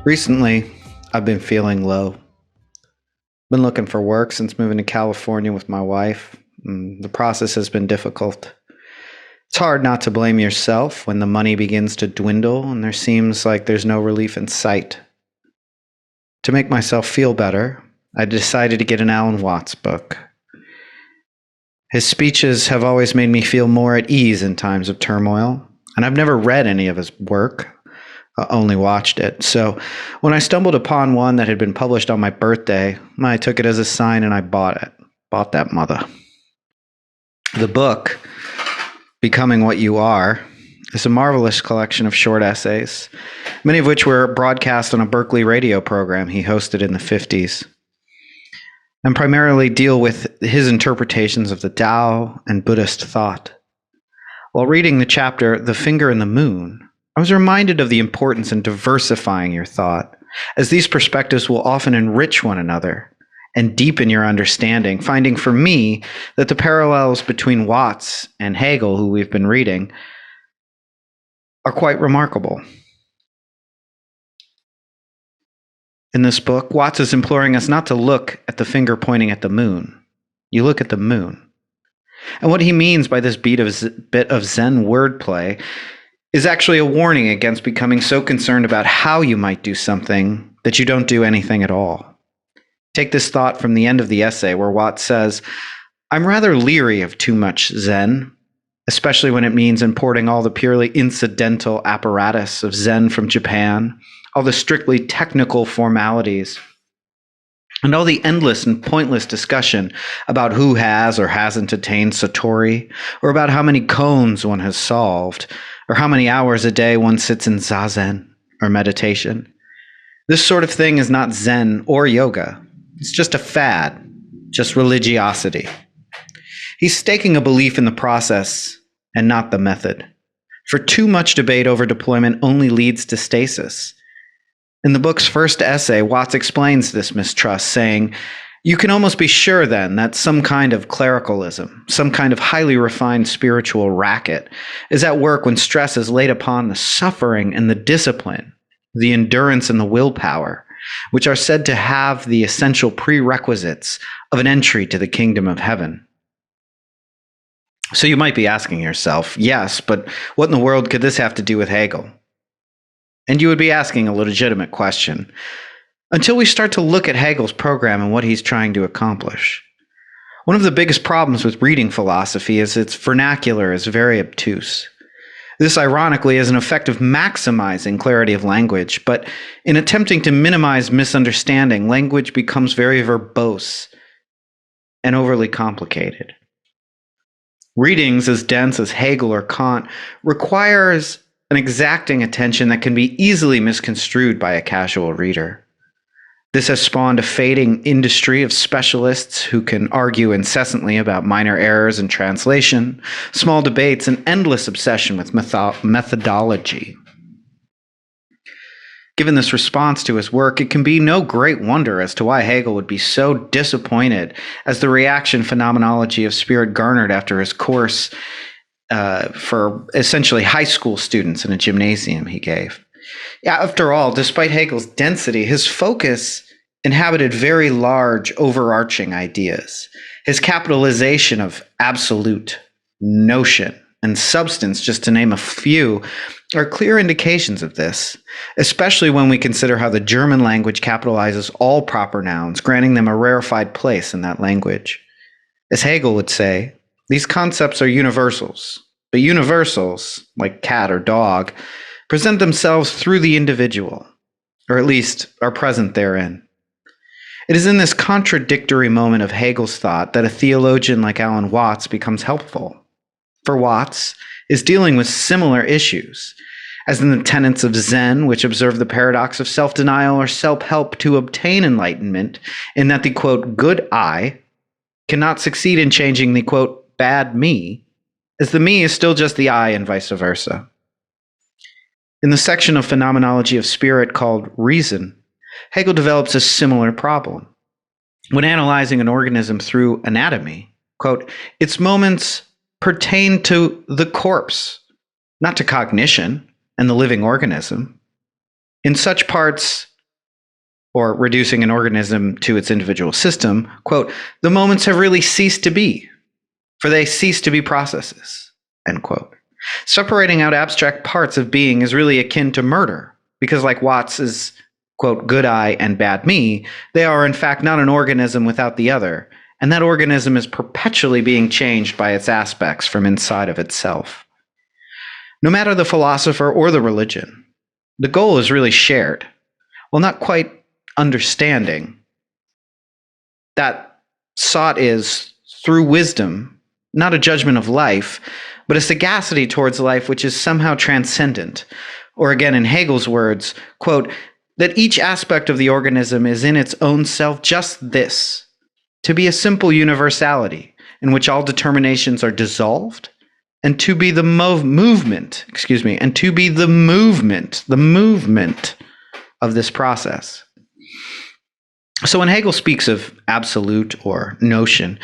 Recently, I've been feeling low. Been looking for work since moving to California with my wife. The process has been difficult. It's hard not to blame yourself when the money begins to dwindle and there seems like there's no relief in sight. To make myself feel better, I decided to get an Alan Watts book. His speeches have always made me feel more at ease in times of turmoil, and I've never read any of his work. Only watched it. So when I stumbled upon one that had been published on my birthday, I took it as a sign and I bought it. Bought that mother. The book, Becoming What You Are, is a marvelous collection of short essays, many of which were broadcast on a Berkeley radio program he hosted in the 50s, and primarily deal with his interpretations of the Tao and Buddhist thought. While reading the chapter, The Finger in the Moon, I was reminded of the importance in diversifying your thought, as these perspectives will often enrich one another and deepen your understanding, finding for me that the parallels between Watts and Hegel, who we've been reading, are quite remarkable. In this book, Watts is imploring us not to look at the finger pointing at the moon. You look at the moon. And what he means by this bit of Zen wordplay is actually a warning against becoming so concerned about how you might do something that you don't do anything at all. Take this thought from the end of the essay where Watts says, "I'm rather leery of too much Zen, especially when it means importing all the purely incidental apparatus of Zen from Japan, all the strictly technical formalities, and all the endless and pointless discussion about who has or hasn't attained Satori, or about how many koans one has solved, or how many hours a day one sits in zazen, or meditation. This sort of thing is not Zen or yoga. It's just a fad, just religiosity." He's staking a belief in the process and not the method. For too much debate over deployment only leads to stasis. In the book's first essay, Watts explains this mistrust, saying, "You can almost be sure then that some kind of clericalism, some kind of highly refined spiritual racket, is at work when stress is laid upon the suffering and the discipline, the endurance and the willpower, which are said to have the essential prerequisites of an entry to the kingdom of heaven." So you might be asking yourself, yes, but what in the world could this have to do with Hegel? And you would be asking a legitimate question, until we start to look at Hegel's program and what he's trying to accomplish. One of the biggest problems with reading philosophy is its vernacular is very obtuse. This, ironically, is an effect of maximizing clarity of language, but in attempting to minimize misunderstanding, language becomes very verbose and overly complicated. Readings as dense as Hegel or Kant requires an exacting attention that can be easily misconstrued by a casual reader. This has spawned a fading industry of specialists who can argue incessantly about minor errors in translation, small debates, and endless obsession with methodology. Given this response to his work, it can be no great wonder as to why Hegel would be so disappointed as the reaction phenomenology of spirit garnered after his course for essentially high school students in a gymnasium he gave. After all, despite Hegel's density, his focus inhabited very large, overarching ideas. His capitalization of absolute, notion, and substance, just to name a few, are clear indications of this, especially when we consider how the German language capitalizes all proper nouns, granting them a rarefied place in that language. As Hegel would say, these concepts are universals, but universals, like cat or dog, present themselves through the individual, or at least are present therein. It is in this contradictory moment of Hegel's thought that a theologian like Alan Watts becomes helpful. For Watts is dealing with similar issues, as in the tenets of Zen, which observe the paradox of self-denial or self-help to obtain enlightenment, in that the, quote, good I cannot succeed in changing the, quote, bad me, as the me is still just the I and vice versa. In the section of phenomenology of spirit called reason, Hegel develops a similar problem. When analyzing an organism through anatomy, quote, its moments pertain to the corpse, not to cognition and the living organism. In such parts, or reducing an organism to its individual system, quote, the moments have really ceased to be, for they cease to be processes, end quote. Separating out abstract parts of being is really akin to murder, because like Watts's, quote, good I and bad me, they are in fact not an organism without the other, and that organism is perpetually being changed by its aspects from inside of itself. No matter the philosopher or the religion, the goal is really shared. Well, not quite understanding. That sought is through wisdom, not a judgment of life, but a sagacity towards life which is somehow transcendent. Or again, in Hegel's words, quote, that each aspect of the organism is in its own self just this, to be a simple universality in which all determinations are dissolved, and to be the movement of this process. So when Hegel speaks of absolute or notion,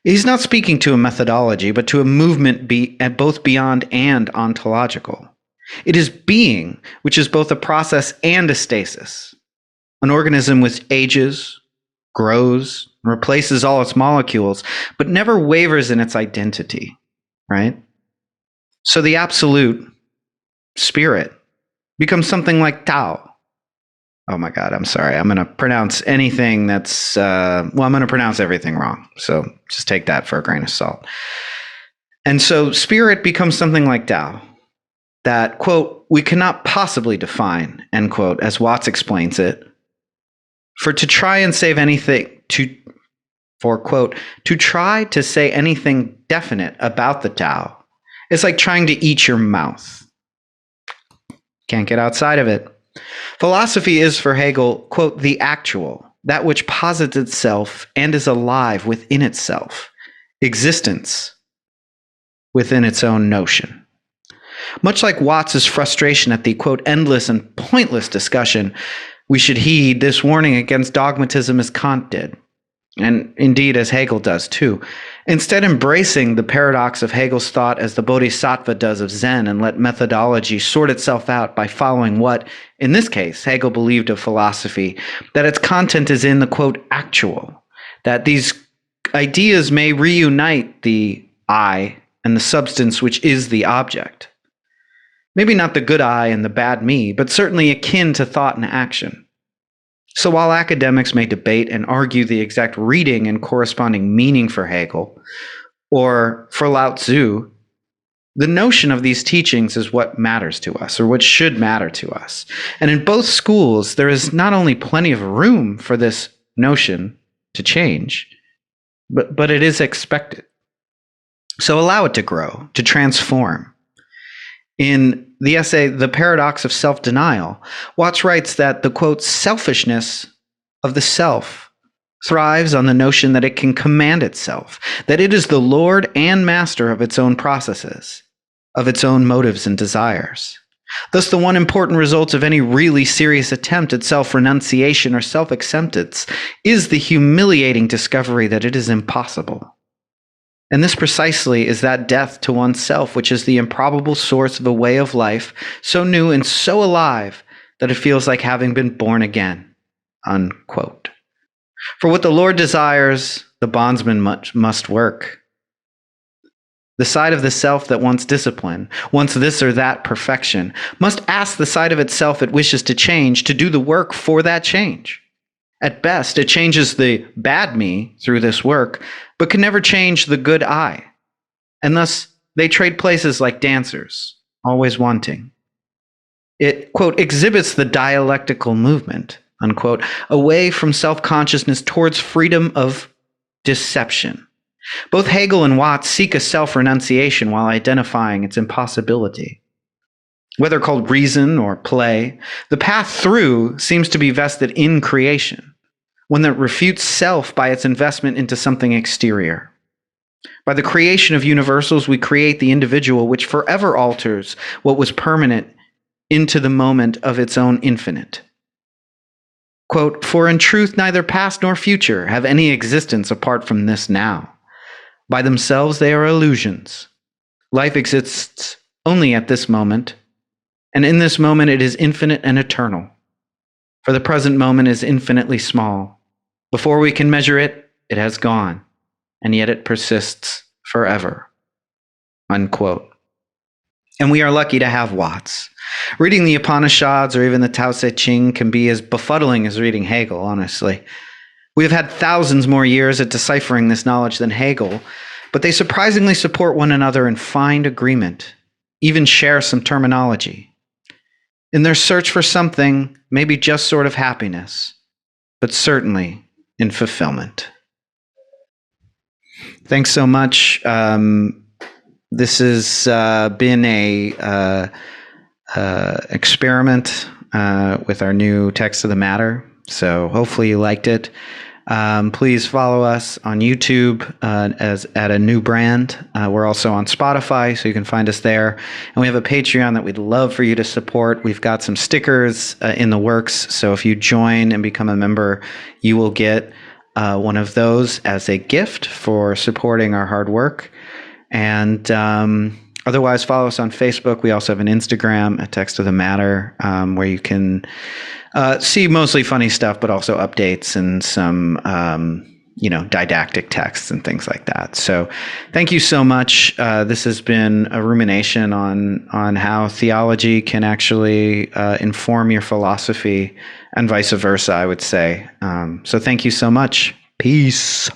he's not speaking to a methodology, but to a movement both beyond and ontological. It is being, which is both a process and a stasis. An organism which ages, grows, replaces all its molecules, but never wavers in its identity, right? So the absolute spirit becomes something like Tao. Oh my God, I'm sorry. I'm going to pronounce anything that's, I'm going to pronounce everything wrong. So just take that for a grain of salt. And so spirit becomes something like Tao that, quote, we cannot possibly define, end quote, as Watts explains it. For to try and save anything, quote, to try to say anything definite about the Tao is like trying to eat your mouth. Can't get outside of it. Philosophy is for Hegel, quote, the actual, that which posits itself and is alive within itself, existence within its own notion. Much like Watts's frustration at the, quote, endless and pointless discussion, we should heed this warning against dogmatism as Kant did, and indeed as Hegel does too. Instead, embracing the paradox of Hegel's thought as the Bodhisattva does of Zen, and let methodology sort itself out by following what, in this case, Hegel believed of philosophy, that its content is in the, quote, actual, that these ideas may reunite the I and the substance which is the object. Maybe not the good I and the bad me, but certainly akin to thought and action. So while academics may debate and argue the exact reading and corresponding meaning for Hegel, or for Lao Tzu, the notion of these teachings is what matters to us, or what should matter to us. And in both schools, there is not only plenty of room for this notion to change, but it is expected. So allow it to grow, to transform. In the essay, The Paradox of Self-Denial, Watts writes that the, quote, selfishness of the self thrives on the notion that it can command itself, that it is the lord and master of its own processes, of its own motives and desires. Thus, the one important result of any really serious attempt at self-renunciation or self-acceptance is the humiliating discovery that it is impossible. And this precisely is that death to oneself, which is the improbable source of a way of life so new and so alive that it feels like having been born again, unquote. For what the Lord desires, the bondsman must work. The side of the self that wants discipline, wants this or that perfection, must ask the side of itself it wishes to change to do the work for that change. At best, it changes the bad me through this work, but can never change the good I. And thus, they trade places like dancers, always wanting. It, quote, exhibits the dialectical movement, unquote, away from self-consciousness towards freedom of deception. Both Hegel and Watts seek a self-renunciation while identifying its impossibility. Whether called reason or play, the path through seems to be vested in creation, one that refutes self by its investment into something exterior. By the creation of universals, we create the individual which forever alters what was permanent into the moment of its own infinite. Quote, for in truth, neither past nor future have any existence apart from this now. By themselves, they are illusions. Life exists only at this moment, and in this moment it is infinite and eternal. For the present moment is infinitely small. Before we can measure it, it has gone, and yet it persists forever. Unquote. And we are lucky to have Watts. Reading the Upanishads or even the Tao Te Ching can be as befuddling as reading Hegel, honestly. We have had thousands more years at deciphering this knowledge than Hegel, but they surprisingly support one another and find agreement, even share some terminology. In their search for something, maybe just sort of happiness, but certainly in fulfillment. Thanks so much. This has been a experiment with our new Text of the Matter. So hopefully you liked it. Please follow us on YouTube as at a new brand. We're also on Spotify, so you can find us there. And we have a Patreon that we'd love for you to support. We've got some stickers in the works. So if you join and become a member, you will get one of those as a gift for supporting our hard work. And otherwise, follow us on Facebook. We also have an Instagram, at Text of the Matter, where you can see mostly funny stuff, but also updates and some, didactic texts and things like that. So thank you so much. This has been a rumination on how theology can actually inform your philosophy and vice versa, I would say. So thank you so much. Peace.